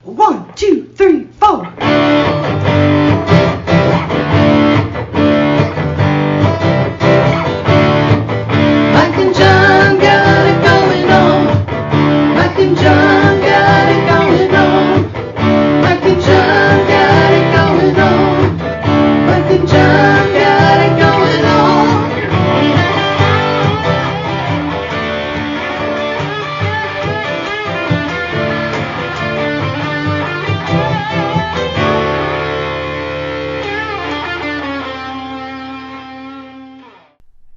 1, 2, 3, 4. Mike and John got it going on. Mike and John got it going on. Mike and John got it going on. Mike and John got it going on.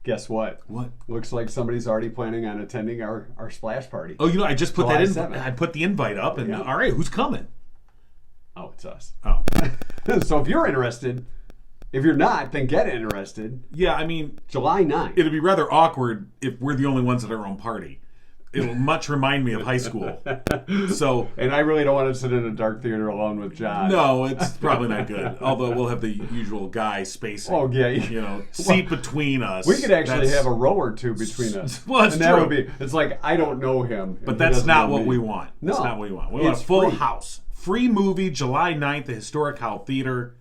Guess what? What? Looks like somebody's already planning on attending our splash party. Oh, I just put July that in. 7th. I put the invite up, and Yeah. all right, who's coming? Oh, it's us. Oh, So if you're interested, if you're not, then get interested. yeah. I mean, July 9th. it'd be rather awkward if we're the only ones at our own party. It'll much remind me of high school. So, And I really don't want to sit in a dark theater alone with John. no, it's probably not good. Although we'll have the usual guy spacing. Oh, yeah. Seat between us. We could actually That's- have a row or two between us. Well, that's and that true. would be, it's like, I don't know him. But and he that's doesn't not know what me. we want. No. That's not what we want. We want It's a full free. house. Free movie, July 9th, the Historic Hall Theater.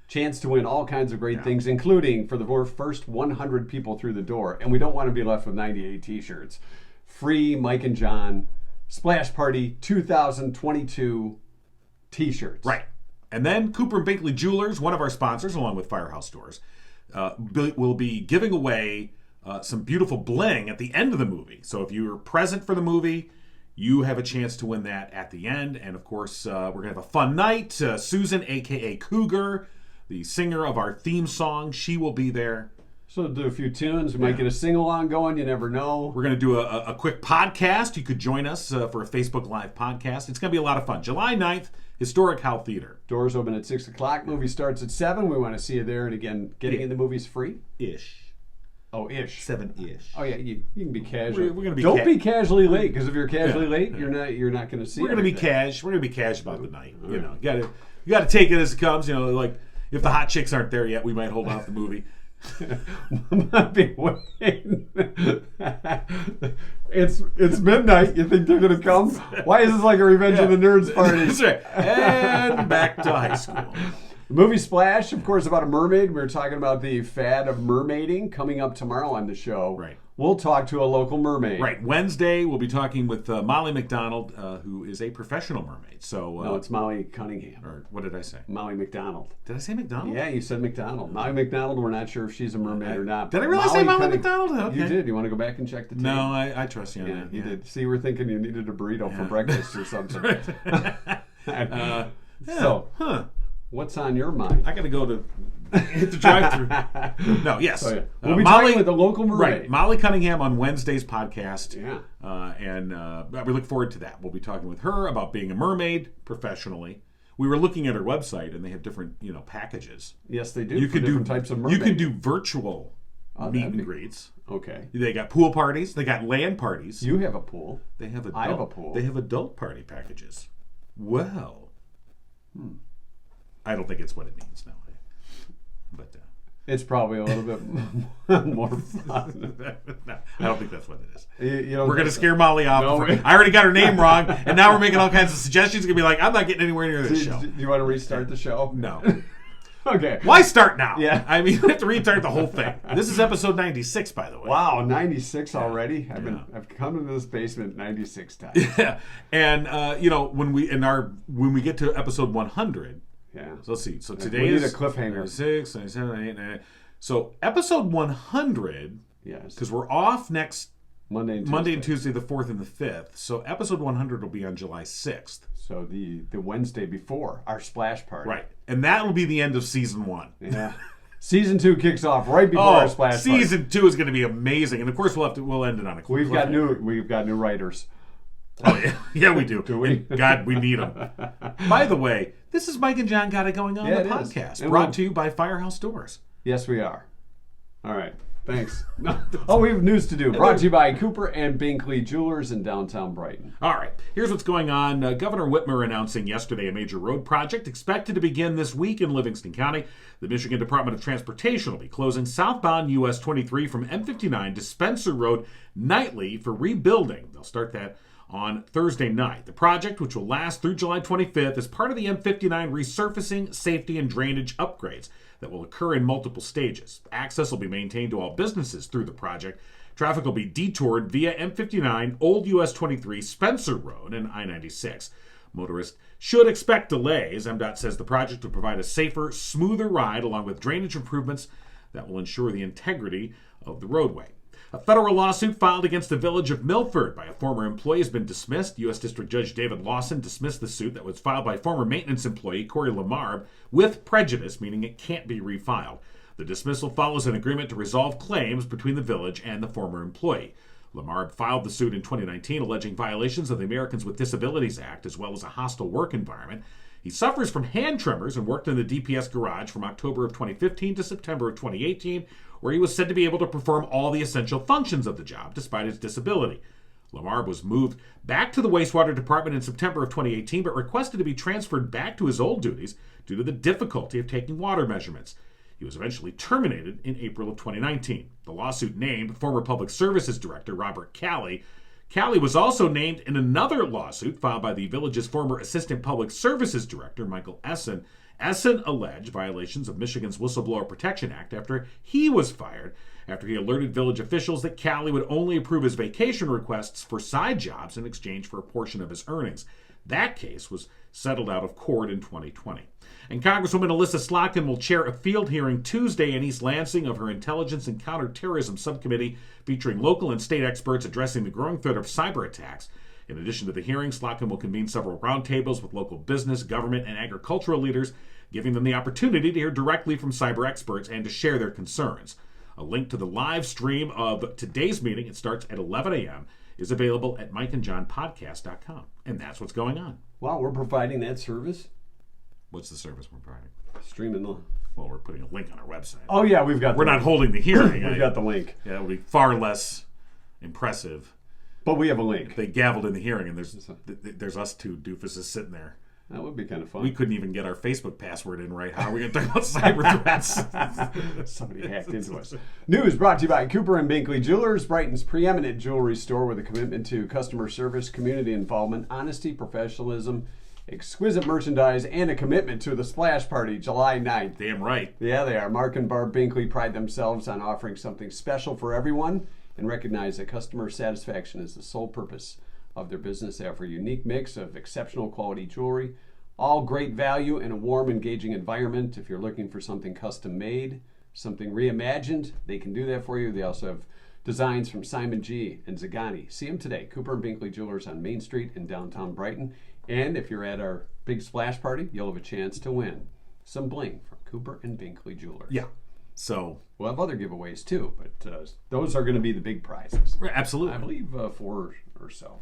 Chance to win all kinds of great things, including for the first 100 people through the door. And we don't want to be left with 98 t-shirts. Free Mike and John Splash Party 2022 t-shirts. Right. And then Cooper and Binkley Jewelers, one of our sponsors, along with Firehouse Stores, will be giving away some beautiful bling at the end of the movie. So if you were present for the movie, you have a chance to win that at the end. And of course, we're going to have a fun night. Susan, a.k.a. Cougar, the singer of our theme song, she will be there. So do a few tunes. We might get a sing-along going. You never know. We're going to do a quick podcast. You could join us for a Facebook Live podcast. It's going to be a lot of fun. July 9th, Historic Hall Theater. Doors open at 6 o'clock. Movie starts at 7. We want to see you there. And again, getting in the movie's free. Ish. Oh, ish. 7-ish. Oh yeah, you can be casual. We're gonna be Don't be casually late, because if you're casually late, Yeah. you're not going to see. We're gonna be everything. cash. We're gonna be cash about the night. You got to take it as it comes. Like if the hot chicks aren't there yet, we might hold off the movie. Might be waiting. It's midnight. You think they're gonna come? Why is this like a Revenge of the Nerds party? That's right. And back to high school. Movie Splash, of course, about a mermaid. We were talking about the fad of mermaiding coming up tomorrow on the show. Right. We'll talk to a local mermaid. Right. Wednesday, we'll be talking with Molly McDonald, who is a professional mermaid. So No, it's Molly Cunningham. or what did I say? Molly McDonald. Did I say McDonald? Yeah, you said McDonald. Molly McDonald, we're not sure if she's a mermaid or not. Did I but really say Molly Cunning- McDonald? Okay. You did. You want to go back and check the tape? No, I trust you on Yeah, that. you did. See, we're thinking you needed a burrito for breakfast or something. So, what's on your mind? I got to go to hit the drive-through. No, yes. Oh, yeah. We'll be talking with the local mermaid. Right, Molly Cunningham on Wednesday's podcast. Yeah. And we look forward to that. We'll be talking with her about being a mermaid professionally. We were looking at her website, and they have different, packages. Yes, they do. You for could do different types of mermaid. You could do virtual meet that'd and be- greets. Okay. They got pool parties. They got land parties. You have a pool. They have adult, I have a pool. They have adult party packages. Well, I don't think it's what it means now. But It's probably a little bit more fun. no, I don't think that's what it is. You don't We're going to think so? scare Molly off. No, I already got her name wrong, and now we're making all kinds of suggestions. It's going to be like, I'm not getting anywhere near this show. Do you want to restart the show? No. Okay. Why start now? Yeah. I mean, we have to restart the whole thing. This is episode 96, by the way. Wow, 96 already. I've come into this basement 96 times. Yeah. And when we get to episode 100. Yeah. So let's see. So We today need is a cliffhanger. 96, 97, 98, 99. So episode 100, Yes. because we're off next Monday and Tuesday, the 4th and the 5th. So episode 100 will be on July 6th. So the Wednesday before our splash party. Right. And that will be the end of season 1. Yeah. Season 2 kicks off right before our splash party. Season 2 is going to be amazing. And of course we'll end it on a We've got new writers. Oh, yeah. Yeah, we do. Do we? God, we need them. By the way, this is Mike and John Got It Going On, Yeah, the it is. podcast, And brought to you by Firehouse Doors. Yes, we are. All right. Thanks. Oh, we have news to do. Brought to you by Cooper and Binkley Jewelers in downtown Brighton. All right, here's what's going on. Governor Whitmer announcing yesterday a major road project expected to begin this week in Livingston County. The Michigan Department of Transportation will be closing southbound US 23 from M59 to Spencer Road nightly for rebuilding. They'll start that on Thursday night. The project, which will last through July 25th, is part of the M59 resurfacing, safety, and drainage upgrades that will occur in multiple stages. Access will be maintained to all businesses through the project. Traffic will be detoured via M59, Old US 23, Spencer Road, and I-96. Motorists should expect delays. MDOT says the project will provide a safer, smoother ride along with drainage improvements that will ensure the integrity of the roadway. A federal lawsuit filed against the village of Milford by a former employee has been dismissed. U.S. District Judge David Lawson dismissed the suit that was filed by former maintenance employee Corey Lamarb with prejudice, meaning it can't be refiled. The dismissal follows an agreement to resolve claims between the village and the former employee. Lamarb filed the suit in 2019, alleging violations of the Americans with Disabilities Act as well as a hostile work environment. He suffers from hand tremors and worked in the DPS garage from October of 2015 to September of 2018, where he was said to be able to perform all the essential functions of the job despite his disability. Lamarb was moved back to the wastewater department in September of 2018, but requested to be transferred back to his old duties due to the difficulty of taking water measurements. He was eventually terminated in April of 2019. The lawsuit named former Public Services Director Robert Calley. Calley was also named in another lawsuit filed by the village's former Assistant Public Services Director, Michael Essen. Essen alleged violations of Michigan's Whistleblower Protection Act after he was fired, after he alerted village officials that Calley would only approve his vacation requests for side jobs in exchange for a portion of his earnings. That case was settled out of court in 2020. And Congresswoman Alyssa Slotkin will chair a field hearing Tuesday in East Lansing of her Intelligence and Counterterrorism Subcommittee, featuring local and state experts addressing the growing threat of cyber attacks. In addition to the hearing, Slotkin will convene several roundtables with local business, government, and agricultural leaders, giving them the opportunity to hear directly from cyber experts and to share their concerns. A link to the live stream of today's meeting, it starts at 11 a.m., is available at mikeandjohnpodcast.com. And that's what's going on. Wow, we're providing that service? What's the service we're providing? Streaming the... Well, we're putting a link on our website. Oh, yeah, we've got We're not holding the hearing. We've got the link. Yeah, it would be far less impressive. But we have a link. If they gavelled in the hearing and there's us two doofuses sitting there. That would be kind of fun. We couldn't even get our Facebook password in right. How are we going to talk about cyber threats? Somebody hacked into us. News brought to you by Cooper and Binkley Jewelers, Brighton's preeminent jewelry store with a commitment to customer service, community involvement, honesty, professionalism, exquisite merchandise, and a commitment to the Splash Party, July 9th. Damn right. Yeah, they are. Mark and Barb Binkley pride themselves on offering something special for everyone and recognize that customer satisfaction is the sole purpose of their business. They offer a unique mix of exceptional quality jewelry, all great value in a warm, engaging environment. If you're looking for something custom made, something reimagined, they can do that for you. They also have designs from Simon G. and Zagani. See them today. Cooper and Binkley Jewelers on Main Street in downtown Brighton. And if you're at our big splash party, you'll have a chance to win some bling from Cooper and Binkley Jewelers. Yeah. So we'll have other giveaways too, but those are going to be the big prizes. Absolutely. I believe 4 or so.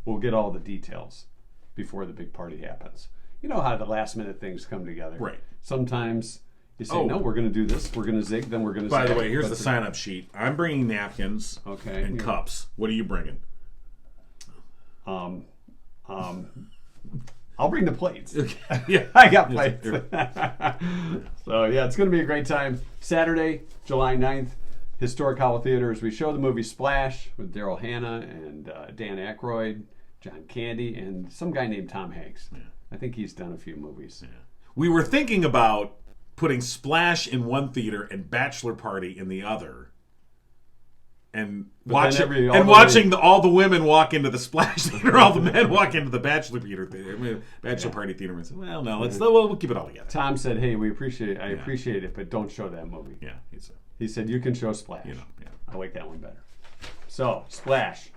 We'll get all the details before the big party happens. You know how the last minute things come together. Right. Sometimes you say, no, we're going to do this, we're going to zig, then we're going to zag. By the way, here's the sign-up sheet. I'm bringing napkins and cups. What are you bringing? I'll bring the plates. Okay. Yeah. I got plates. So, yeah, it's going to be a great time. Saturday, July 9th, Historic Hollow Theater, as we show the movie Splash with Daryl Hannah and Dan Aykroyd, John Candy, and some guy named Tom Hanks. Yeah. I think he's done a few movies. Yeah. We were thinking about putting Splash in one theater and Bachelor Party in the other. And watching all the women walk into the Splash Theater, all the men walk into the Bachelor Theater. Bachelor Party Theater. And say, well, no, we'll keep it all together. Tom said, "Hey, we appreciate it. I appreciate it, but don't show that movie." Yeah, he said you can show Splash. I like that one better. So Splash,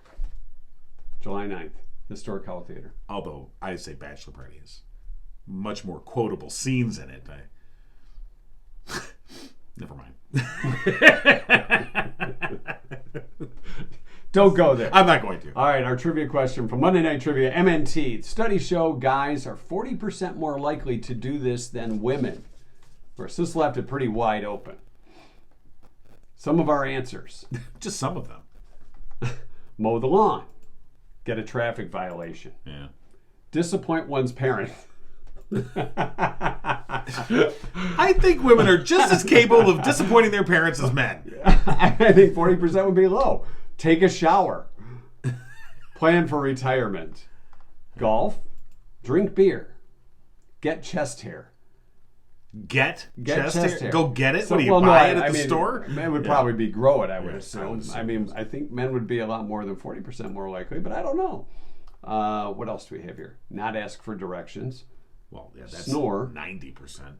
July 9th, Historic Hollow Theater. Although I say Bachelor Party is much more quotable scenes in it. Never mind. Don't go there. I'm not going to. All right, our trivia question from Monday Night Trivia. MNT. Studies show guys are 40% more likely to do this than women. Of course, this left it pretty wide open. Some of our answers. Just some of them. Mow the lawn. Get a traffic violation. Yeah. Disappoint one's parent. I think women are just as capable of disappointing their parents as men. I think 40% would be low. Take a shower. Plan for retirement. Golf. Drink beer. Get chest hair. Get chest hair. Go get it? So- What do you well, no, buy it at I the mean, store? Men would probably be grow it, I would Yeah, assume. I would assume. I think men would be a lot more than 40% more likely, but I don't know. What else do we have here? Not ask for directions. Well, yeah, that's Snore. 90%.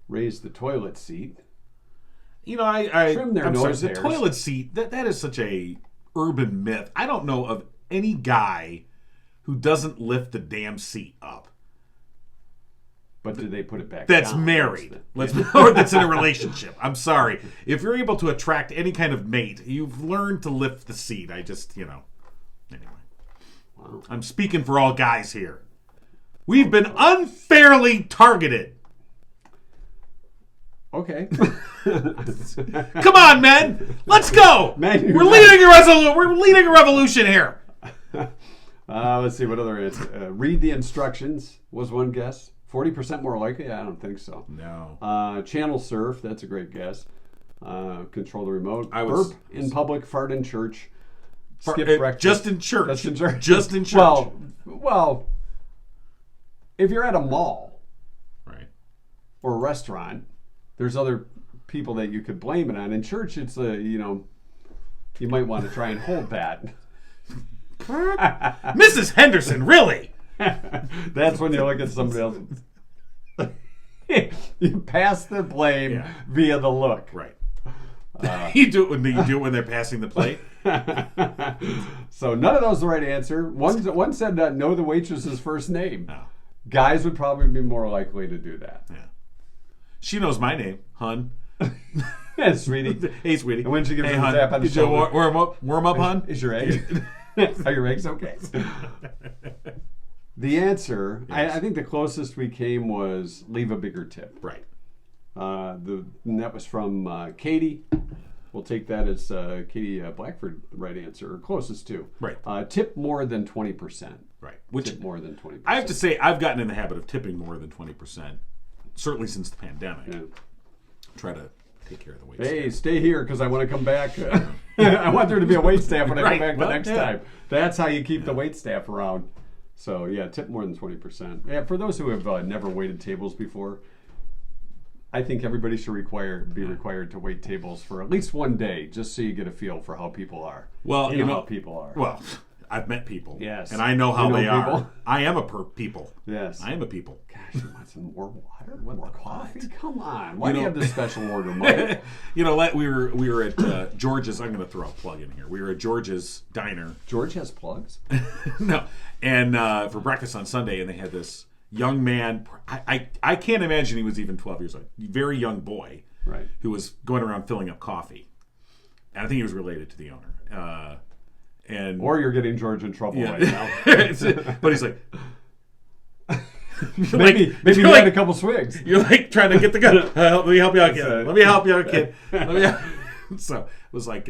Raise the toilet seat. You know, I Trim their I'm sorry, nose the hairs. toilet seat, that is such a urban myth. I don't know of any guy who doesn't lift the damn seat up. But do they put it back That's down? married. Or that's in a relationship. I'm sorry. If you're able to attract any kind of mate, you've learned to lift the seat. I just, anyway. Wow. I'm speaking for all guys here. We've been unfairly targeted. Okay. Come on, men. Let's go. Men, We're leading a revolution here. Let's see, what other is? Read the instructions was one guess. 40% more likely? I don't think so. No. Channel surf, that's a great guess. Control the remote. was- Burp in public, fart in church. Fart- Skip breakfast. just in church. That's in church. Just in church. Well, if you're at a mall Right. or a restaurant, there's other people that you could blame it on. In church, it's you might want to try and hold that. Mrs. Henderson, really? That's when you look at somebody else. You pass the blame Yeah. via the look. Right. You do it when they're passing the plate. So none of those are the right answer. One said know the waitress's first name. No. Guys would probably be more likely to do that. Yeah. She knows my name, hun. Yeah, sweetie. Hey, sweetie. And when she gives hey, you a hun, tap on the did you shoulder. warm up, hun? Is your egg? Are your eggs okay? The answer, Yes. I think the closest we came was leave a bigger tip. Right. And that was from Katie. We'll take that as Katie Blackford, the right answer, or closest to. Right. Tip more than 20%. Right. Which Tip more than 20%. I have to say, I've gotten in the habit of tipping more than 20%, certainly since the pandemic. Yeah. Try to take care of the weight. Hey, stay here because I want to come back. I want there to be a wait staff when I come Right. back the Well, next yeah. time. That's how you keep the wait staff around. So yeah, tip more than 20%. Yeah, for those who have never waited tables before, I think everybody should be required to wait tables for at least one day, just so you get a feel for how people are. Well, you know how people are. Well, I've met people. Yes. And I know how You know they are. people? I am a people. Yes. I am a people. Gosh, you want some more water? More coffee? what? Come on. Why You do you know- have this special order, Mike? You know, we were at George's. I'm going to throw a plug in here. We were at George's Diner. George has plugs? No, and for breakfast on Sunday, and they had this young man. I can't imagine he was even 12 years old. Very young boy, Right. who was going around filling up coffee. And I think he was related to the owner. And Or you're getting George in trouble yeah. right now. But he's like, Maybe you're you like- had a couple swigs. You're like trying to get the gun. Let me help you out, kid. That's, Let me help you out, kid. So it was like,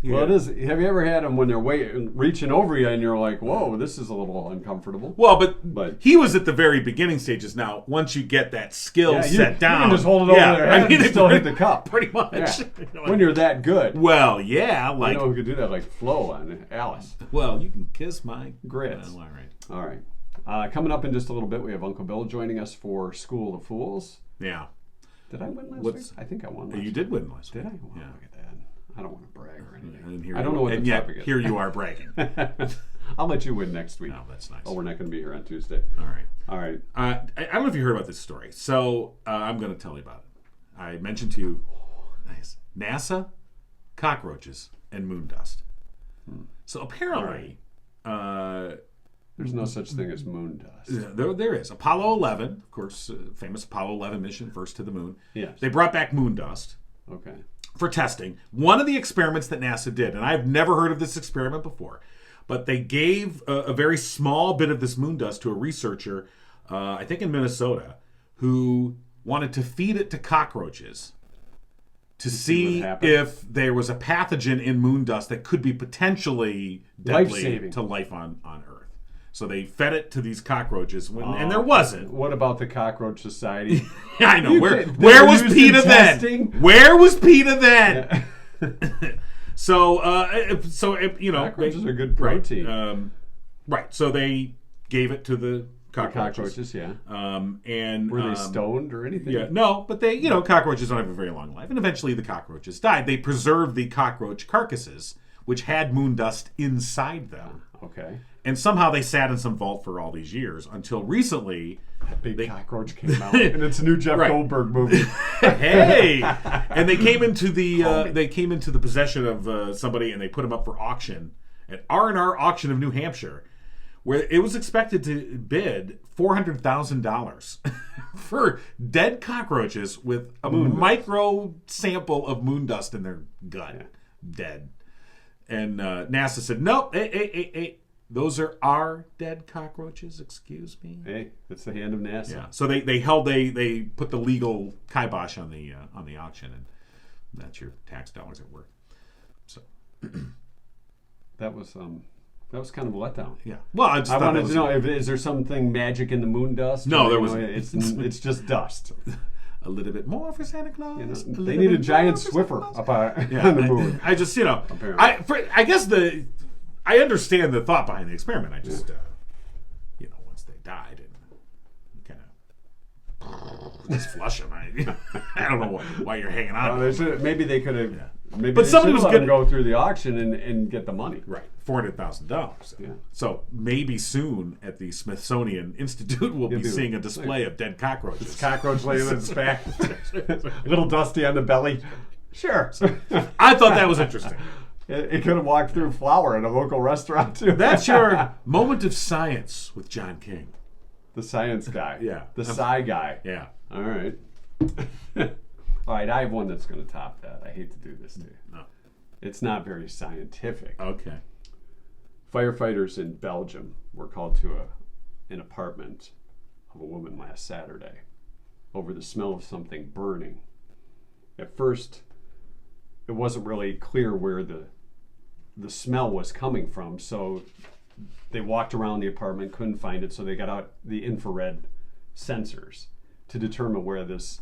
Well, it is. Have you ever had them when they're reaching over you and you're like, whoa, this is a little uncomfortable? Well, but But- he was at the very beginning stages. Now, once you get that skill Yeah, set down, You can just hold it over their head and still hit the cup. pretty much. Yeah. You're like, When you're that good. well, yeah, like, You know who could do that? Like Flo on Alice. well, you can kiss my Grits. Well, all right. All right. Coming up in just a little bit, we have Uncle Bill joining us for School of Fools. Yeah, Did I win last What's- week? I think I won last you week. did win last week. Did I? Well, Yeah. look at that. I don't want to brag or anything. And here I you don't know are- what and the yet, topic is. here you are bragging. I'll let you win next week. Oh, that's nice. Oh, we're not going to be here on Tuesday. All right. All right. I don't know if you heard about this story, so I'm going to tell you about it. I mentioned to you, nice, NASA, cockroaches, and Moondust. So apparently, There's no such thing as Moondust. there is Apollo 11, of course, famous Apollo 11 mission, first to the moon. Yes. They brought back Moondust Okay. for testing. One of the experiments that NASA did, and I've never heard of this experiment before, but they gave a very small bit of this Moondust to a researcher, I think in Minnesota, who wanted to feed it to cockroaches to see see what happened. if there was a pathogen in Moondust that could be potentially deadly Life-saving. to life on Earth. So they fed it to these cockroaches, and there wasn't. What about the Cockroach Society? I know. You where could- where they were was used PETA in then? testing? Where was PETA then? So you know, Cockroaches they- are good protein. Right. So they gave it to the cockroaches. Cockroaches, yeah. And Were they stoned or anything? Yeah, no, but they, cockroaches don't have a very long life, and eventually the cockroaches died. They preserved the cockroach carcasses, which had Moondust inside them. Okay. And somehow they sat in some vault for all these years until recently. Big cockroach came out, and it's a new Jeff Goldberg movie. Hey, and they came into the possession of somebody, and they put him up for auction at R&R Auction of New Hampshire, where it was expected to bid $400,000 for dead cockroaches with a micro sample of Moondust in their gut, dead. And NASA said, "Nope, hey. Those are our dead cockroaches, excuse me." Hey, it's the hand of NASA. Yeah. So they put the legal kibosh on the auction, and that's your tax dollars at work. So that was kind of a letdown. Yeah. Well, I wanted to know is there something magic in the Moondust? No, there was. It's just dust. A little bit more for Santa Claus. They need a giant Swiffer up on the moon. I just I guess I understand the thought behind the experiment. I just, once they died, and kind of just flush them. I don't know why you're hanging on. Maybe they could have. Maybe but somebody was going to go through the auction and get the money. Right, $400,000. Yeah. So maybe soon at the Smithsonian Institute we'll be seeing a display of dead cockroaches. This cockroach laying in its back, a little dusty on the belly. Sure. I thought that was interesting. It could have walked through flour at a local restaurant, too. That's your moment of science with John King. The science guy. Yeah. The sci guy. Yeah. All right. All right, I have one that's going to top that. I hate to do this to you. No. It's not very scientific. Okay. Firefighters in Belgium were called to an apartment of a woman last Saturday over the smell of something burning. At first, it wasn't really clear where the smell was coming from, so they walked around the apartment, couldn't find it, so they got out the infrared sensors to determine where this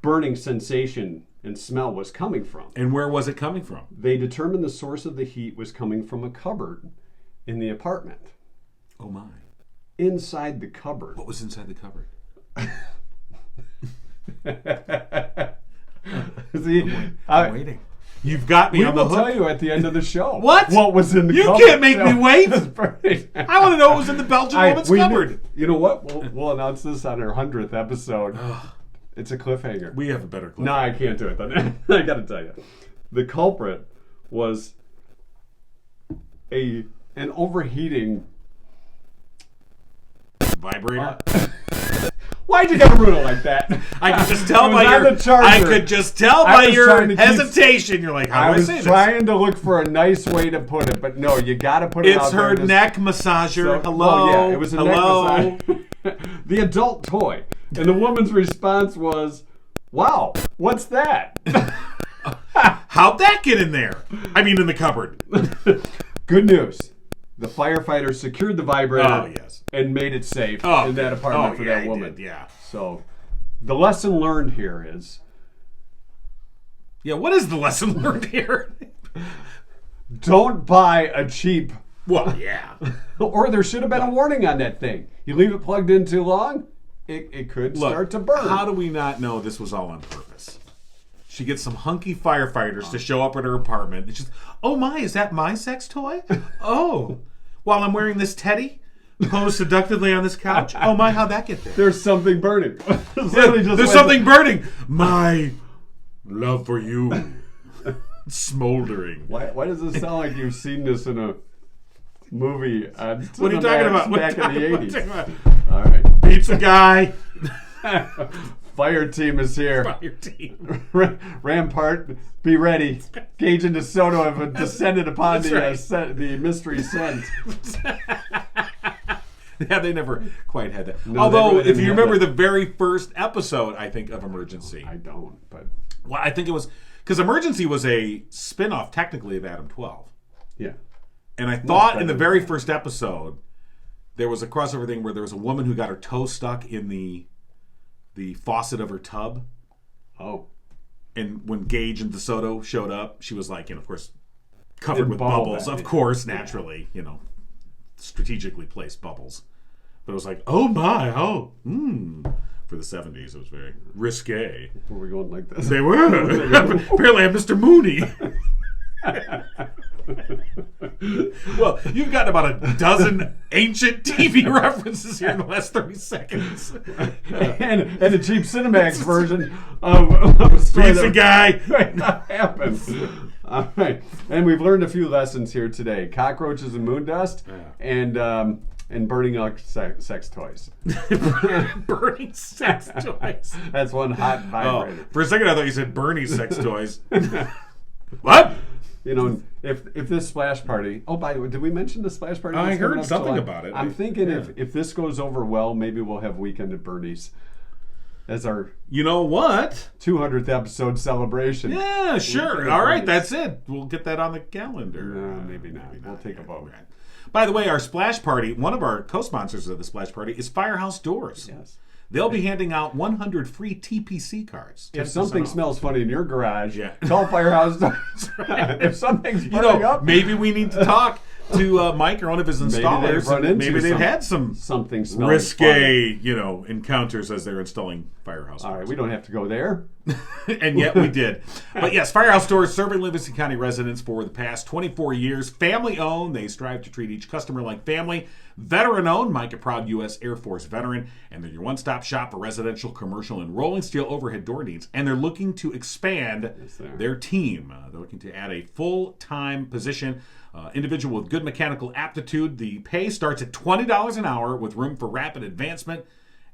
burning sensation and smell was coming from. And where was it coming from? They determined the source of the heat was coming from a cupboard in the apartment. Oh my. Inside the cupboard. What was inside the cupboard? See, I'm waiting. You've got me on the hook. We will tell you at the end of the show. What was in the cupboard. You can't make me wait. I want to know what was in the Belgian woman's cupboard. You know what? We'll announce this on our 100th episode. It's a cliffhanger. We have a better cliffhanger. No, I can't do it then. I got to tell you. The culprit was an overheating vibrator. Why'd you gotta ruin it like that? I could just tell by your hesitation. You're like, how do I say this? I was trying to look for a nice way to put it, but no, you gotta put it out there. It's her neck massager. Hello. Oh yeah, it was a neck massager. The adult toy. And the woman's response was, "Wow, what's that?" How'd that get in there? I mean, in the cupboard. Good news. The firefighter secured the vibrator. Oh, yes. And made it safe in that apartment for that woman. Yeah. So, the lesson learned here is... Yeah, what is the lesson learned here? Don't buy a cheap... Well, yeah. Or there should have been a warning on that thing. You leave it plugged in too long, it could start to burn. How do we not know this was all on purpose? She gets some hunky firefighters to show up at her apartment. And she's, oh my, is that my sex toy? Oh, while I'm wearing this teddy? Posed seductively on this couch. Oh my, how'd that get there? There's something burning. There's something burning. My love for you, smoldering. Why does it sound like you've seen this in a movie? What are you talking about? Back in the 80s. All right, pizza guy. Fire team is here. Fire team. Rampart, be ready. Gage and DeSoto have descended upon the mystery scent. Yeah, they never quite had that. No, although, really if you remember the very first episode, I think, of Emergency. I don't, but... Well, I think it was... Because Emergency was a spin-off, technically, of Adam 12. Yeah. And I thought in the very first episode, there was a crossover thing where there was a woman who got her toe stuck in the faucet of her tub. Oh. And when Gage and DeSoto showed up, she was like, of course, covered with bubbles. Of course, naturally, strategically placed bubbles. But it was like, oh my, For the 70s, it was very risque. Were we going like this? They were. Apparently, I'm Mr. Mooney. Well, you've got about a dozen ancient TV references here in the last 30 seconds. and a cheap Cinemax version of a story Pizza guy. that happened. All right. And we've learned a few lessons here today. Cockroaches and moondust and burning sex toys. Burning sex toys. That's one hot vibrator. For a second, I thought you said Bernie sex toys. What? You know, if this splash party... Oh, by the way, did we mention the splash party? I heard something about it. I'm thinking if this goes over well, maybe we'll have Weekend at Bernie's as our... You know what? 200th episode celebration. Yeah, sure. All right, that's it. We'll get that on the calendar. No, maybe not. We'll take a vote. Right. By the way, our splash party, one of our co-sponsors of the splash party is Firehouse Doors. Yes. They'll be handing out 100 free TPC cards. If something off. smells funny in your garage, Yeah. call Firehouse Doors. If something's burning up, maybe we need to talk to Mike or one of his installers. Maybe they've had some something smelling risque, encounters as they're installing Firehouse Doors. All right, we don't have to go there. And yet we did. But yes, Firehouse Doors serving Livingston County residents for the past 24 years. Family owned. They strive to treat each customer like family. Veteran owned. Mike, a proud U.S. Air Force veteran. And they're your one-stop shop for residential, commercial, and rolling steel overhead door needs. And they're looking to expand their team. They're looking to add a full-time position. Individual with good mechanical aptitude. The pay starts at $20 an hour with room for rapid advancement.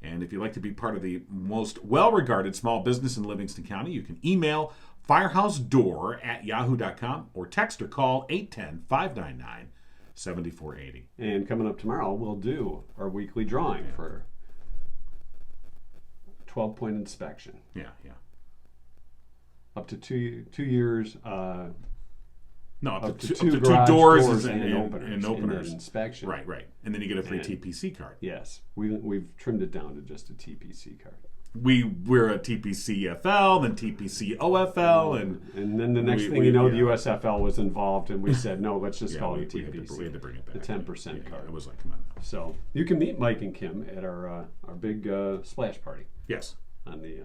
And if you'd like to be part of the most well-regarded small business in Livingston County, you can email firehousedoor@yahoo.com or text or call 810-599-7480. And coming up tomorrow, we'll do our weekly drawing for 12-point inspection. Yeah. Up to two years. Up to two two garage doors and openers. in that inspection. Right. And then you get a free TPC card. Yes. We've trimmed it down to just a TPC card. We're a TPC FL, then TPC OFL, and then the next thing you know, the USFL was involved, and we said, no, let's just call it TPC. We had to bring it back. The 10% card. It was like, come on. So you can meet Mike and Kim at our big splash party. Yes. On the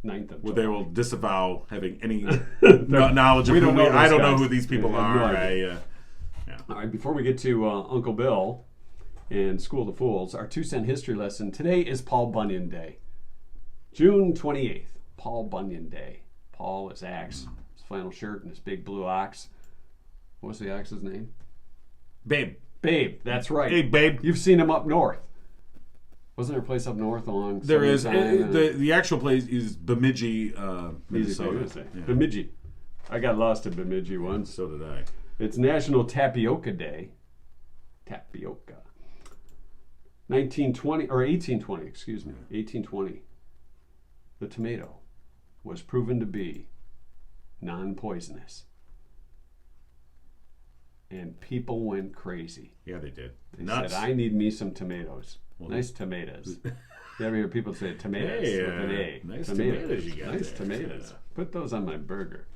9th of Well, July. they will disavow having any knowledge of I don't know who these people are. No idea. All right, before we get to Uncle Bill and School of the Fools, our 2-cent history lesson today is Paul Bunyan Day. June 28th, Paul Bunyan Day. Paul, his axe, his flannel shirt, and his big blue ox. What was the axe's name? Babe, that's right. Hey, Babe. You've seen him up north. Wasn't there a place up north along? There is. The actual place is Bemidji, Minnesota. Bemidji. I got lost in Bemidji once. So did I. It's National Tapioca Day. Tapioca. 1820, excuse me. 1820. The tomato was proven to be non-poisonous. And people went crazy. Yeah, they did. They said, I need me some tomatoes. Nice tomatoes. You ever hear people say tomatoes with an A? Nice tomatoes you got Nice there. tomatoes. Yeah. Put those on my burger.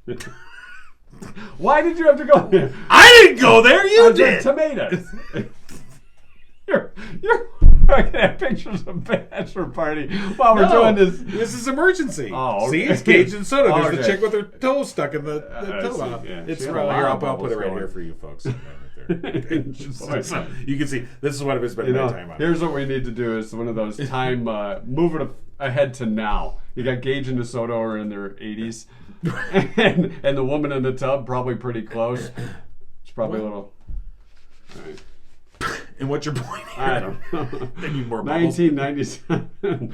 Yeah. Why did you have to go there? I didn't go there. You did. Tomatoes. You're looking at pictures of bachelor party while we're doing this. This is emergency. Oh, okay. See, it's Cajun soda. There's Okay. the chick with her toe stuck in the toe see. out. Yeah. It's She had right a lot here. of I'll put it right bubbles here for you folks. Right there. So you can see this is what I've spent my time on. Here's what we need to do is one of those time move it ahead to now. You got Gage and DeSoto are in their 80s, and the woman in the tub probably pretty close. It's probably a little. All right. And what's your point here? I don't know. They need more bubbles. 1997.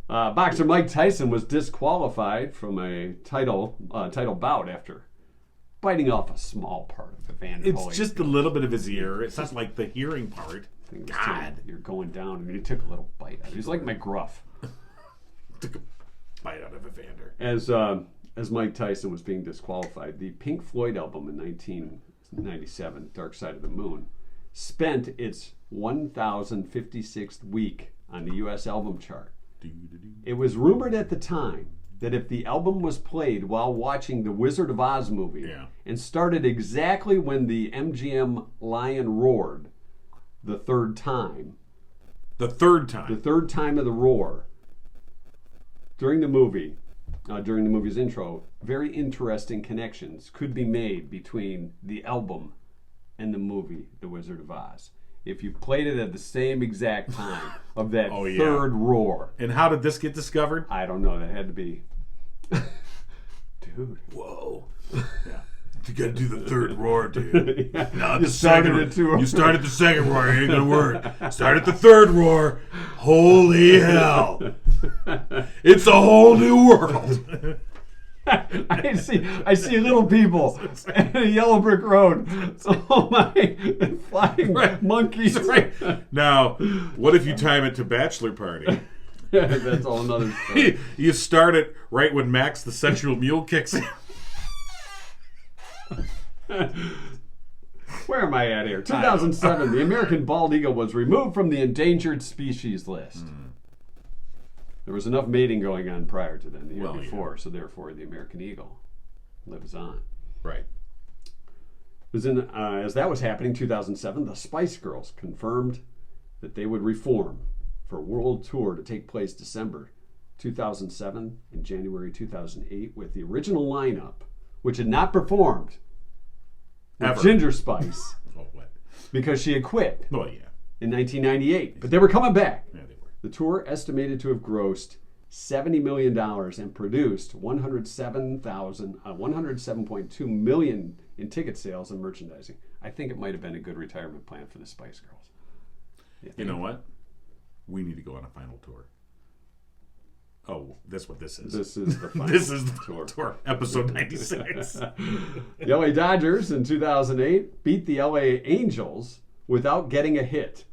Boxer Mike Tyson was disqualified from a title bout after biting off a small part of the Van It's Hoy. just a little bit of his ear. It's not like the hearing part. God, you're going down, and he took a little bite out. He's like McGruff. Took a bite out of a Vander. As Mike Tyson was being disqualified, the Pink Floyd album in 1997, Dark Side of the Moon, spent its 1,056th week on the U.S. album chart. It was rumored at the time that if the album was played while watching the Wizard of Oz movie and started exactly when the MGM lion roared the third time. The third time? The third time of the roar. During the movie's intro, very interesting connections could be made between the album and the movie, The Wizard of Oz. If you played it at the same exact time of that third roar. And how did this get discovered? I don't know. That had to be... Dude. Whoa. Yeah. You gotta do the third roar, dude. Yeah. Not You the started second. it too. You started the second roar. It ain't gonna work. Start at the third roar. Holy hell! It's a whole new world. I see little people in a yellow brick road. Oh my! Flying monkeys. Right. Now, what if you time it to bachelor party? That's all another story. You start it right when Max the sexual mule kicks in. Where am I at here? 2007, the American bald eagle was removed from the endangered species list. There was enough mating going on prior to then, the year before, so therefore the American eagle lives on. Right. It was as that was happening, 2007, the Spice Girls confirmed that they would reform for a world tour to take place December 2007 and January 2008 with the original lineup, which had not performed with Ginger Spice because she had quit in 1998. But they were coming back. Yeah, they were. The tour estimated to have grossed $70 million and produced 107.2 million in ticket sales and merchandising. I think it might have been a good retirement plan for the Spice Girls. You know what? We need to go on a final tour. Oh, that's what this is. This is the final This is the tour. Episode 96. The LA Dodgers in 2008 beat the LA Angels without getting a hit.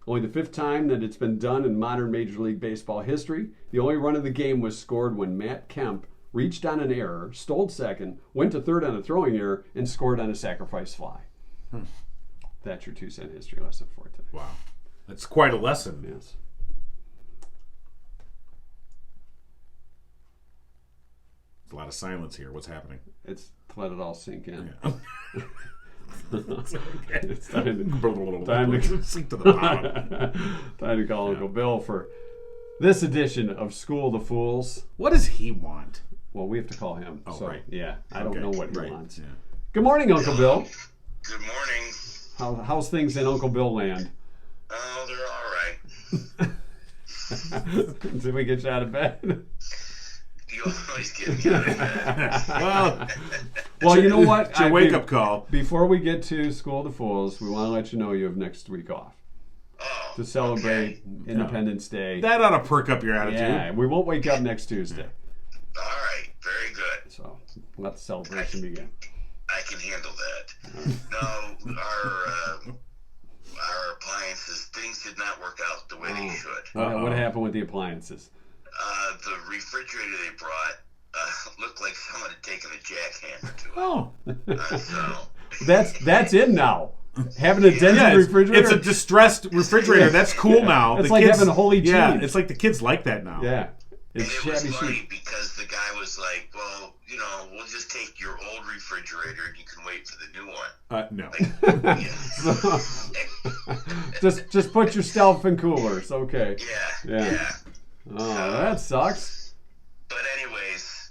Only the fifth time that it's been done in modern Major League Baseball history. The only run of the game was scored when Matt Kemp reached on an error, stole second, went to third on a throwing error, and scored on a sacrifice fly. That's your 2-cent history lesson for today. Wow. That's quite a lesson. Yes. There's a lot of silence here. What's happening? It's to let it all sink in. Yeah. It's time to sink to the bottom. Time to call Uncle Bill for this edition of School of the Fools. What does he want? Well, we have to call him. Oh, so, right. Yeah, I don't know what he wants. Yeah. Good morning, Uncle Bill. Good morning. How's things in Uncle Bill land? Oh, they're all right. Did we get you out of bed? You always get me out of bed. Well, you know what? It's your wake-up call. Before we get to School of the Fools, we want to let you know you have next week off Oh, to celebrate Independence Day. That ought to perk up your attitude. Yeah, we won't wake up next Tuesday. all right. Very good. So let the celebration begin. I can handle that. No, our appliances, things did not work out the way they should. What happened with the appliances? The refrigerator they brought looked like someone had taken a jackhammer to it. Oh. So That's in now. Having a dented refrigerator. It's a distressed refrigerator. That's cool now. It's like having holy Yeah, jeans. it's like the kids like that now. Yeah. and It's it was shabby funny chic. because the guy was like, well, we'll just take your old refrigerator and you can wait for the new one. No. Yeah. Just put your stuff in coolers. Okay. Yeah. Yeah. Oh, that sucks. But anyways,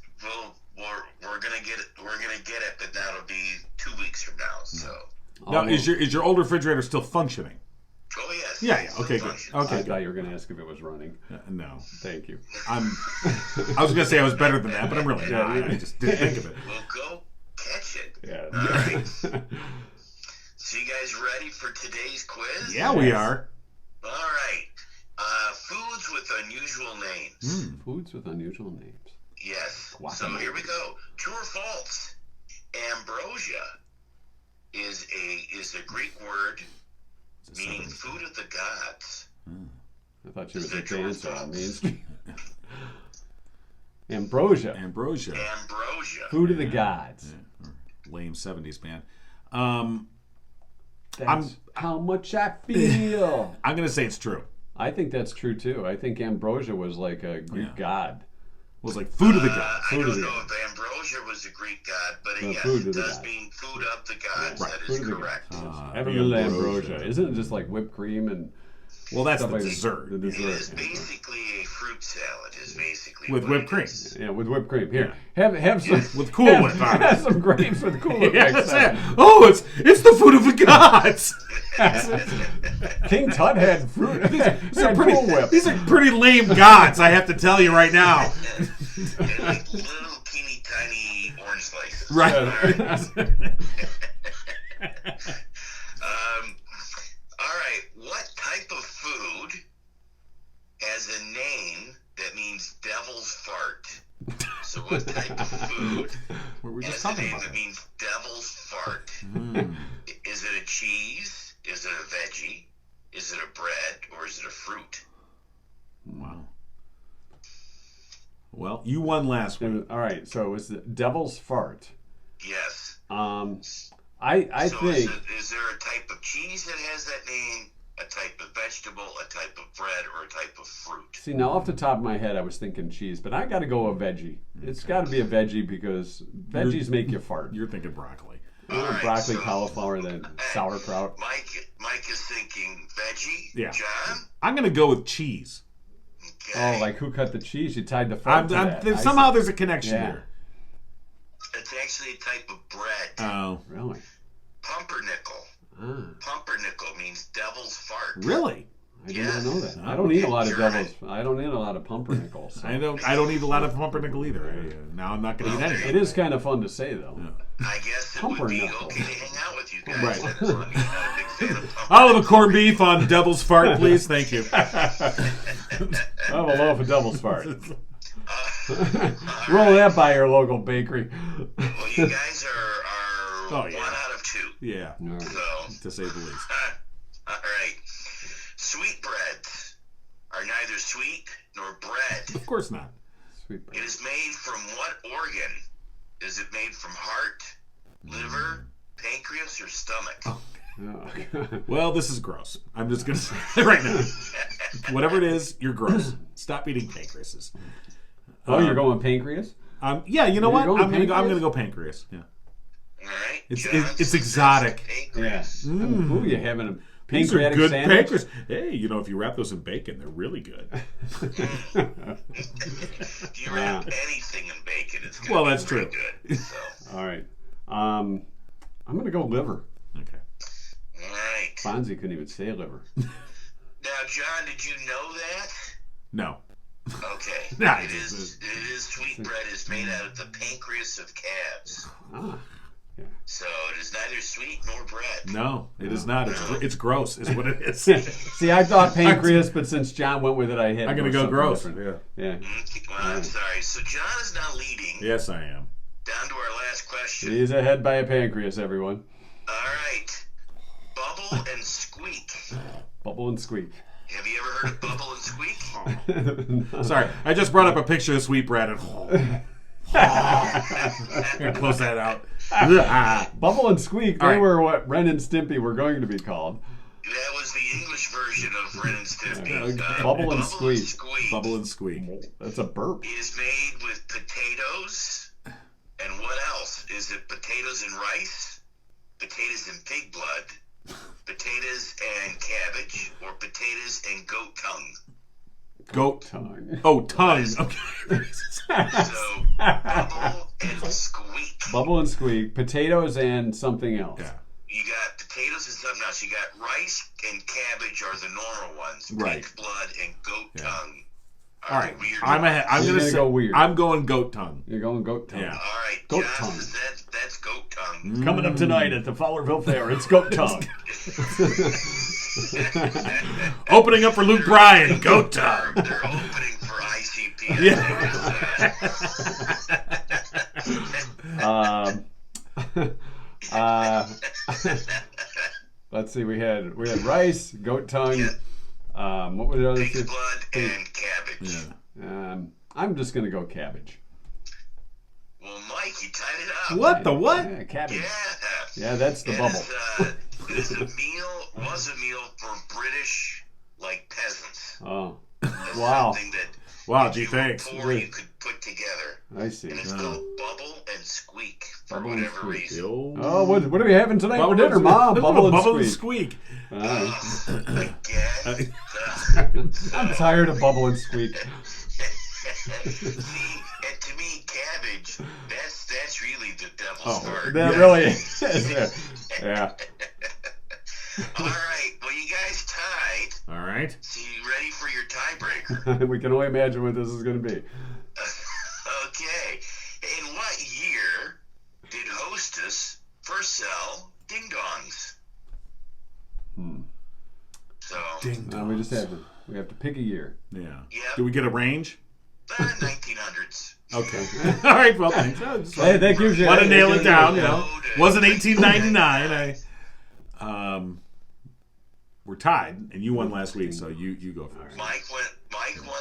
we're gonna get it. We're gonna get it, but that'll be 2 weeks from now. So. Now, is your old refrigerator still functioning? Oh yes. Yeah. Okay. Good. Functions. Okay. I thought you were going to ask if it was running. No. Thank you. I was gonna say I was better than that, but I'm really not. I just didn't think of it. We'll go catch it. Yeah. All right. So you guys ready for today's quiz? Yeah, we are. All right. Foods with unusual names. Foods with unusual names. Yes. Guacamole. So here we go. True or false? Ambrosia is a Greek word meaning food of the gods. I thought she was a Is it true or dancer on false? Main Street. Ambrosia. Ambrosia. Food of the gods. Lame 70s band. That's how much I feel. I'm gonna say it's true. I think that's true too. I think ambrosia was like a Greek god. Was like food of the gods. I Food of don't the know if ambrosia was a Greek god, but No, yes, food it of the does gods. mean food of the gods. Right. That Food is of the correct. Have a little ambrosia. Isn't it just like whipped cream and Well, that's stuff the like that? dessert. The It dessert. is basically a fruit salad. Is basically With what whipped it cream. is. Yeah, with whipped cream. Here, have some With Cool have, Whip on it. have some grapes with Cool Whip. Yeah, next that's time. it. Oh, it's the food of the gods. King Tut had fruit. had Cool Whip. These are pretty lame gods, I have to tell you right now. They're like little teeny tiny orange slices. Right. All right. What type of food has a name that means devil's fart? So what type of food What were we just has a talking name about? that means devil's fart? Is it a cheese? Is it a veggie? Is it a bread? Or is it a fruit? Wow. Well, you won last week. All right, so it was the devil's fart. Yes. I So think is there a type of cheese that has that name? A type of vegetable, a type of bread, or a type of fruit? See, now off the top of my head, I was thinking cheese, but I got to go a veggie. It's got to be a veggie because veggies make you fart. You're thinking broccoli. All right, Broccoli, so- cauliflower, then sauerkraut. Mike is thinking veggie. Yeah. John? I'm going to go with cheese. Okay. Oh, like who cut the cheese? You tied the fart to that. I Somehow see. there's a connection Yeah. here. It's actually a type of bread. Oh, Really? Pumpernickel. Ah, Pumpernickel means devil's fart. really? I did not know that. Yes. I don't eat a lot of Sure. devil's. I don't eat a lot of pumpernickels. so. I don't eat a lot of pumpernickel either. Now I'm not going to eat anything. It is kind of fun to say though. I guess it would be Pumpernickel. okay to hang out with you guys. Right. Then, as long as you're not a big fan of pumpernickel. I'll have a corned beef on devil's fart, please. Thank you. I have a loaf of devil's fart. All Roll right. that by your local bakery. Well, you guys are Oh, yeah. 1 out of 2. Yeah, All right. So, to say the least. all right. Sweetbreads are neither sweet nor bread. Of course not. Sweet It is made from what organ? Is it made from heart, liver, pancreas, or stomach? bread. Well, this is gross. I'm just going to say it right now. Whatever it is, you're gross. Stop eating pancreases. Oh, you're going pancreas? Yeah, you know You're what? going I'm pancreas? gonna go pancreas. Yeah. All right. It's- John it's says exotic. Pancreas. Ooh, you having a These are pancreatic good sandwich? pancreas. Hey, you know, if you wrap those in bacon, they're really good. If you wrap anything in bacon, it's going Well, to be that's pretty true. good. So, All right. I'm going to go liver. Okay. all right. Fonzie couldn't even say liver. Now, John, did you know that? No. Okay. Nah, It is sweetbread is made out of the pancreas of calves. Ah. So it is neither sweet nor bread. No, it is not. It's gross, is what it is. See, I thought pancreas, but since John went with it, I had I'm to gonna go something gross. different. Yeah. Yeah. Well, I'm sorry. So John is now leading. Yes, I am. Down to our last question. He's ahead by a pancreas, everyone. All right. Bubble and squeak. Bubble and squeak. Have you ever heard of bubble and squeak? Sorry, I just brought up a picture of sweetbread and close that out. Bubble and squeak, they All right. were what Ren and Stimpy were going to be called. That was the English version of Ren and Stimpy. Bubble and squeak. Bubble and squeak. That's a burp. Is made with potatoes. And what else? Is it potatoes and rice? Potatoes and pig blood? Potatoes and cabbage? Or potatoes and goat tongue? Goat. Tongue. Oh, tongue. Okay. So, bubble and squeak. Bubble and squeak, potatoes and something else. Yeah. You got potatoes and something else. You got rice and cabbage are the normal ones. Right. Pig blood and goat tongue are All right. the weird I'm ones. ahead. I'm You're gonna gonna say go weird. I'm going goat tongue. You're going goat tongue. Yeah. All right, Goat John tongue. says that's goat tongue. Coming up tonight at the Fowlerville Fair, it's goat tongue. Opening up for Luke Bryan, goat tongue. They're opening for ICP. Let's see. We had rice, goat tongue. What were the other Pig's two? blood and cabbage. Yeah. I'm just gonna go cabbage. Well, Mike, you tied it up. What the what? Yeah, cabbage. Yeah. Yeah, that's the It bubble. is a meal for British, like, peasants. Oh, It's wow. something that Wow, gee, thanks. Four you could put together. I see. And it's called Bubble and Squeak for Bubble and whatever Squeak. reason. Oh, what are we having tonight for dinner, Mom? Bubble and Squeak. And Squeak. Again? I'm tired of Bubble and Squeak. See, and to me, cabbage, that's really the devil's heart. That really is. Yeah. All right. Well, you guys tied. All right. So you ready for your tiebreaker? We can only imagine what this is going to be. Okay. In what year did Hostess first sell ding-dongs? So, we have to pick a year. Yeah. Yep. Do we get a range? 1900s. Okay. All right. Well, thanks. Hey, that gives you. Want to nail it down? You know, Yeah. wasn't 1899. We're tied, and you won last week, so you go first. Mike won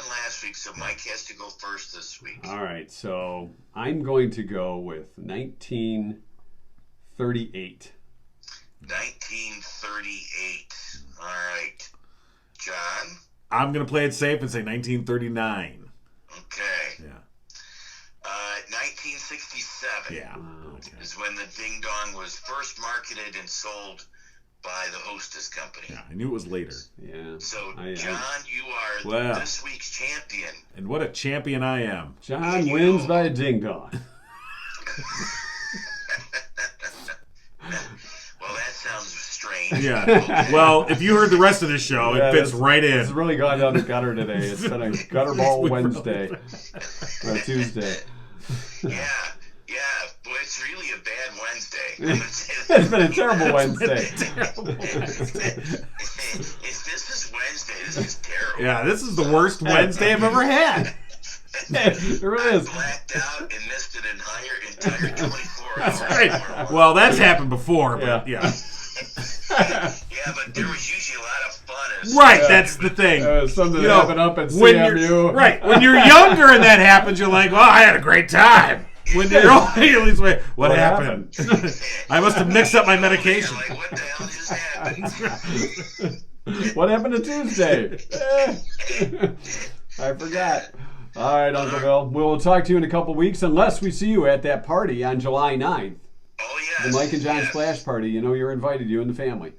last week, so Mike has to go first this week. All right, so I'm going to go with 1938. 1938. All right. John? I'm gonna play it safe and say 1939. Okay. Yeah. 1967 Yeah. Okay. is when the Ding Dong was first marketed and sold by the Hostess Company. Yeah, I knew it was later. Yeah. So, I- John, you are Well. this week's champion. And what a champion I am. John wins by a ding dong. Well, that sounds strange. Yeah. Okay. Well, if you heard the rest of this show, Yeah, it fits that's- right It's in. really gone down the gutter today. It's been a gutter ball Wednesday or Tuesday. Yeah. Boy, it's really a bad Wednesday. It's been a terrible Wednesday. If this is Wednesday, this is terrible. Yeah, this is the worst Wednesday I've ever had. It really is. I blacked out and missed an entire 24 That's hours. right. Well, that's happened before, but yeah. Yeah, but there was usually a lot of fun. Right, that's the thing. Something You know, happened up at when CMU. you're, right, when you're younger and that happens, you're like, well, I had a great time. When you're older, at least, what happened? I must have mixed up my medication. Like, what the hell just happened? What happened to Tuesday? I forgot. All right, Uncle Bill. We'll talk to you in a couple weeks, unless we see you at that party on July 9th. Oh, yes. The Mike and John yes. Splash Party. You know you're invited, you and the family.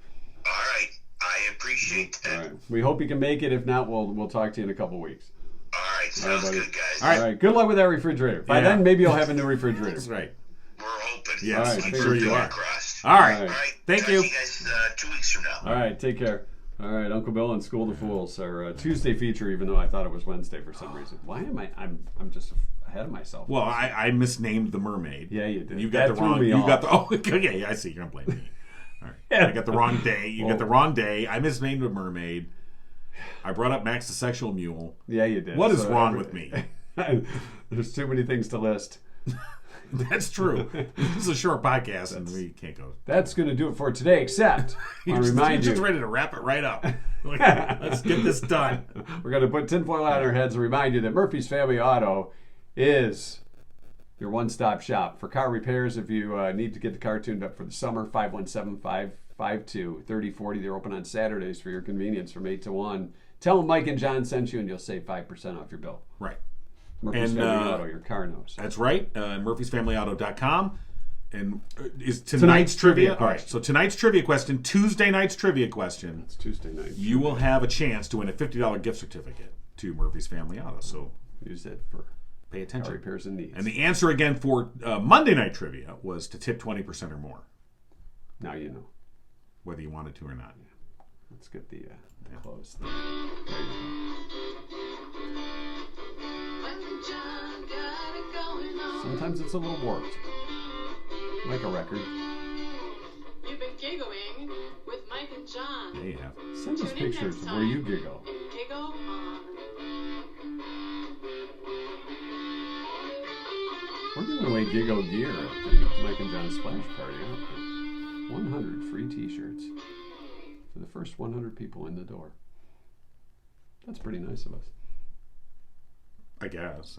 All right. I appreciate that. All right. We hope you can make it. If not, we'll talk to you in a couple weeks. All right. Sounds buddy. good, guys. All right. All right. Good luck with that refrigerator. By Yeah. then, maybe you'll have a new refrigerator. That's right. We're hoping. Yes, All right, I'm fingers sure you are. Crossed. All right. All All right. Thank Talk you. to you guys 2 weeks from now. All right. Take care. All right, Uncle Bill and School of the Fools, our Tuesday feature, even though I thought it was Wednesday for some reason. Why am I'm just ahead of myself. Well, I misnamed the mermaid. Yeah, you did. And you got That the threw wrong. me You off. got the. Oh, okay. I see. You're gonna blame me. All right. I got the wrong day. You got the wrong day. I misnamed a mermaid. I brought up Max the Sexual Mule. Yeah, you did. What is wrong with me? There's too many things to list. That's true. This is a short podcast, and we can't go. That's going to do it for today, except I You're remind just you, ready to wrap it right up. Let's get this done. we're going to put tinfoil on our heads and remind you that Murphy's Family Auto is your one-stop shop for car repairs. If you need to get the car tuned up for the summer, 517-552-3040. They're open on Saturdays for your convenience from 8 to 1. Tell them Mike and John sent you, and you'll save 5% off your bill. Right. Murphy's And, Family Auto, your car knows. That's right. Murphy'sFamilyAuto.com. And is tonight's trivia. All right. So tonight's trivia question, Tuesday night's trivia question, It's Tuesday night. you will have a chance to win a $50 gift certificate to Murphy's Family Auto. So Use it for pay car attention. repairs and needs. And the answer again for Monday night trivia was to tip 20% or more, Now you know. whether you wanted to or not. Let's get the close. There you go. Sometimes it's a little warped. Like a record. You've been giggling with Mike and John. There you have. Send us Tune in pictures next of where you time giggle. and giggle on. We're giving away Giggle gear at the Mike and John Splash Party, aren't we? 100 free t-shirts for the first 100 people in the door. That's pretty nice of us. I guess.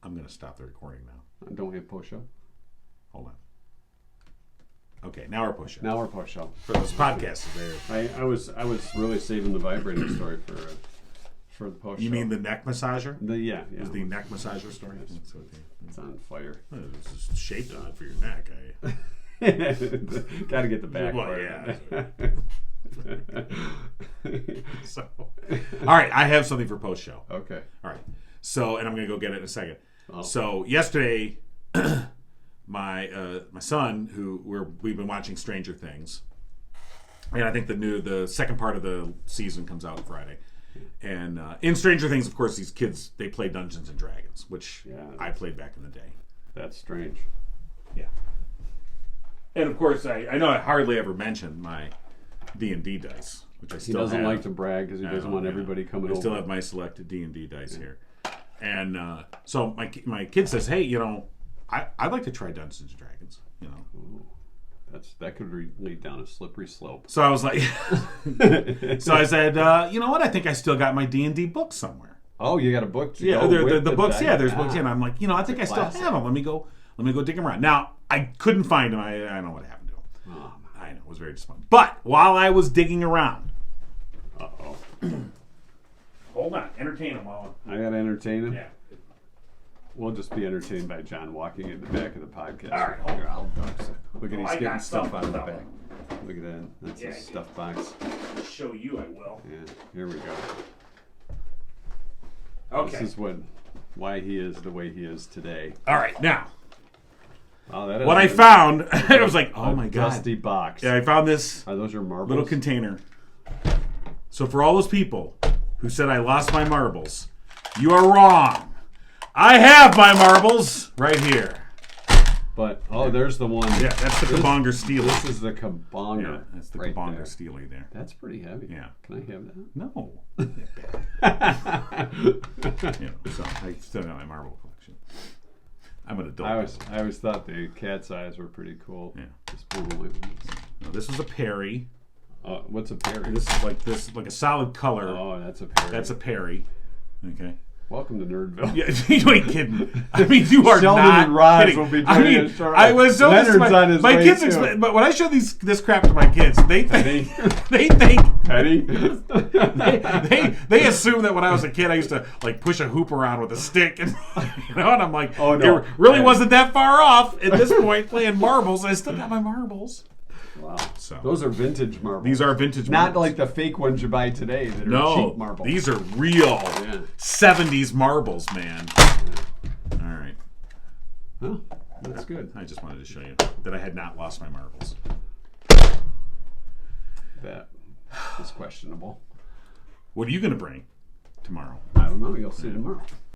I'm going to stop the recording now. Don't we have post-show? Hold on. Okay, now we're pushing. Now we're post show. For those podcasts there. I was really saving the vibrator story for the post show. You mean the neck massager? Yeah. It was the neck massager story? Yes. That's okay. It's on fire. Well, it's just shaped on it for your neck. Got to get the back Well, part. yeah. So, all right, I have something for post show. Okay. All right. So, and I'm going to go get it in a second. Oh. So, yesterday, my son, we've been watching Stranger Things, and I think the second part of the season comes out Friday. And in Stranger Things, of course, these kids, they play Dungeons and Dragons, which I played back in the day. That's strange. Yeah. And of course, I know I hardly ever mentioned my D&D dice, which I still have. He doesn't like to brag because he doesn't want everybody coming over. I still have my selected D&D dice here. And so my kid says, hey, I'd like to try Dungeons and Dragons, Ooh, that could lead down a slippery slope. So I was like, so I said, you know what? I think I still got my D&D book somewhere. Oh, you got a book? The books. Dice? Yeah, there's books. And I'm like, I think I still have them. Let me go dig them around. Now I couldn't find them. I know what happened to them. Oh, I know, it was very disappointing. But while I was digging around, hold on, entertain them while I gotta entertain him. Yeah. We'll just be entertained by John walking in the back of the podcast. All right, hold Here, I'll duck. Look at I he's got getting stuff stuff out of the out. back. Look at that. That's Yeah, a I stuff box. I'll show you. I will. Yeah, here we go. Okay. This is why he is the way he is today. All right. Now, Oh, that is what I found, I was like, oh my god. dusty box. Yeah, I found this Are those your marbles? little container. So for all those people who said I lost my marbles, you are wrong. I have my marbles right here. But there's the one. Yeah, that's the Kabonger Steely. This is the Kabonger. Yeah, that's the right Kabonger there. Steely there. That's pretty heavy. Yeah. Can I have that? No. So I still got my marble collection. I'm an adult. I always thought the cat's eyes were pretty cool. Yeah. Just blue and white ones. No, this was a Perry. What's a Perry? This is like a solid color. Oh, that's a Perry. That's a Perry. Okay. Welcome to Nerdville. Yeah, you ain't kidding. I mean, you are Sheldon not and Roz kidding. will be I joining mean, us shortly. I was so Leonard's on his my way, kids, too. but when I show this crap to my kids, they think they Eddie? they assume that when I was a kid, I used to like push a hoop around with a stick, and and I'm like, Oh, no. it really wasn't that far off at this point playing marbles. I still got my marbles. Wow. So Those are vintage marbles. these are vintage Not marbles. like the fake ones you buy today that are cheap marbles. These are real 70s marbles, man. All right. Huh, that's good. I just wanted to show you that I had not lost my marbles. That is questionable. What are you going to bring tomorrow? I don't know. You'll see tomorrow.